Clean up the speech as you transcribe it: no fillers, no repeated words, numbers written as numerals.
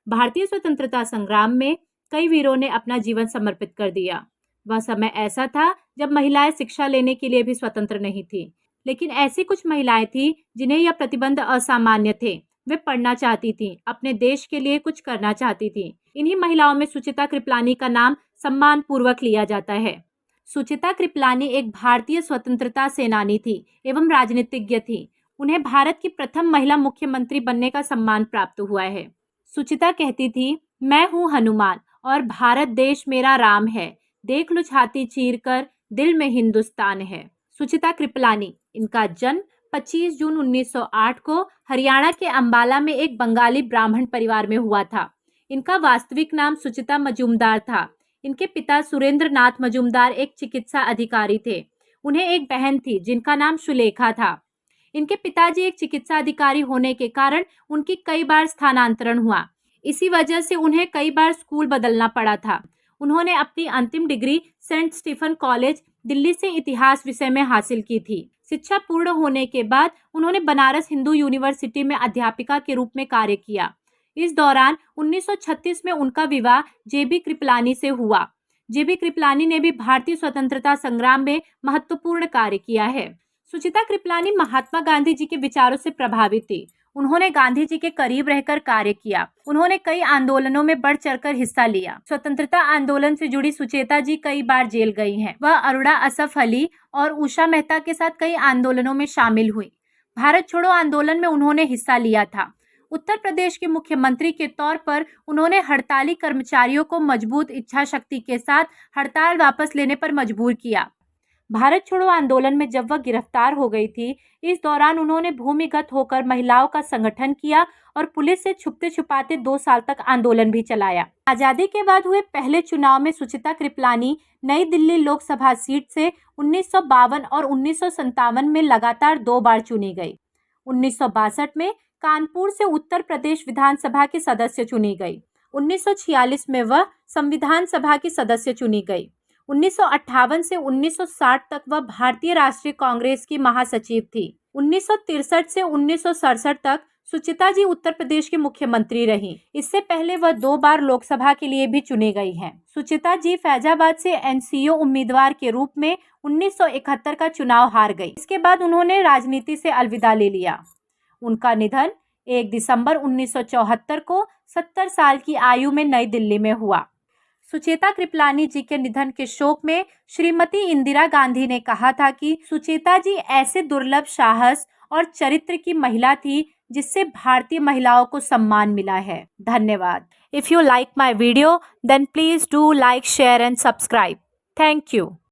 भारतीय स्वतंत्रता संग्राम में कई वीरों ने अपना जीवन समर्पित कर दिया। वह समय ऐसा था जब महिलाएं शिक्षा लेने के लिए भी स्वतंत्र नहीं थी, लेकिन ऐसी कुछ महिलाएं थी जिन्हें यह प्रतिबंध असामान्य थे। वे पढ़ना चाहती थीं, अपने देश के लिए कुछ करना चाहती थीं। इन्हीं महिलाओं में सुचिता कृपलानी का नाम सम्मान पूर्वक लिया जाता है। सुचिता कृपलानी एक भारतीय स्वतंत्रता सेनानी थी एवं राजनीतिज्ञ थी। उन्हें भारत की प्रथम महिला मुख्यमंत्री बनने का सम्मान प्राप्त हुआ है। सुचिता कहती थी, मैं हूँ हनुमान और भारत देश मेरा राम है। देख लो छाती चीर कर, दिल में हिंदुस्तान है। सुचिता कृपलानी, इनका जन्म 25 जून 1908 को हरियाणा के अंबाला में एक बंगाली ब्राह्मण परिवार में हुआ था। इनका वास्तविक नाम सुचिता मजूमदार था। इनके पिता सुरेंद्र नाथ मजूमदार एक चिकित्सा अधिकारी थे। उन्हें एक बहन थी जिनका नाम सुलेखा था। इनके पिताजी एक चिकित्सा अधिकारी होने के कारण उनकी कई बार स्थानांतरण हुआ। इसी वजह से उन्हें कई बार स्कूल बदलना पड़ा था। उन्होंने अपनी अंतिम degree Saint Stephen college Delhi से इतिहास विषय में हासिल की थी। शिक्षा पूर्ण होने के बाद उन्होंने बनारस हिंदू यूनिवर्सिटी में अध्यापिका के रूप में कार्य किया। इस दौरान 1936 में उनका विवाह जेबी कृपलानी से हुआ। जेबी कृपलानी ने भी भारतीय स्वतंत्रता संग्राम में महत्वपूर्ण कार्य किया है। सुचिता कृपलानी महात्मा गांधी जी के विचारों से प्रभावित थी। उन्होंने गांधी जी के करीब रहकर कार्य किया। उन्होंने कई आंदोलनों में बढ़ चढ़कर हिस्सा लिया। स्वतंत्रता आंदोलन से जुड़ी सुचेता जी कई बार जेल गई हैं। वह अरुणा असफ अली और उषा मेहता के साथ कई आंदोलनों में शामिल हुई। भारत छोड़ो आंदोलन में उन्होंने हिस्सा लिया था। उत्तर प्रदेश के मुख्यमंत्री के तौर पर उन्होंने हड़ताली कर्मचारियों को मजबूत इच्छा शक्ति के साथ हड़ताल वापस लेने पर मजबूर किया। भारत छोड़ो आंदोलन में जब वह गिरफ्तार हो गई थी, इस दौरान उन्होंने भूमिगत होकर महिलाओं का संगठन किया और पुलिस से छुपते छुपाते 2 साल तक आंदोलन भी चलाया। आजादी के बाद हुए पहले चुनाव में सुचिता कृपलानी नई दिल्ली लोकसभा सीट से 1952 और 1957 में लगातार 2 बार चुनी गई। 1962 में कानपुर से उत्तर प्रदेश विधानसभा की सदस्य चुनी गई। 1946 में वह संविधान सभा की सदस्य चुनी गई। 1958 से 1960 तक वह भारतीय राष्ट्रीय कांग्रेस की महासचिव थी। 1963 से 1967 तक सुचिता जी उत्तर प्रदेश की मुख्यमंत्री रहीं। इससे पहले वह 2 बार लोकसभा के लिए भी चुनी गई हैं। सुचिता जी फैजाबाद से एनसीओ उम्मीदवार के रूप में 1971 का चुनाव हार गई। इसके बाद उन्होंने राजनीति से अलविदा ले लिया। उनका निधन 1 दिसंबर 1974 को 70 साल की आयु में नई दिल्ली में हुआ। सुचेता कृपलानी जी के निधन के शोक में श्रीमती इंदिरा गांधी ने कहा था कि सुचेता जी ऐसे दुर्लभ साहस और चरित्र की महिला थी जिससे भारतीय महिलाओं को सम्मान मिला है। धन्यवाद। If you like my video then please do like, share and subscribe. Thank you.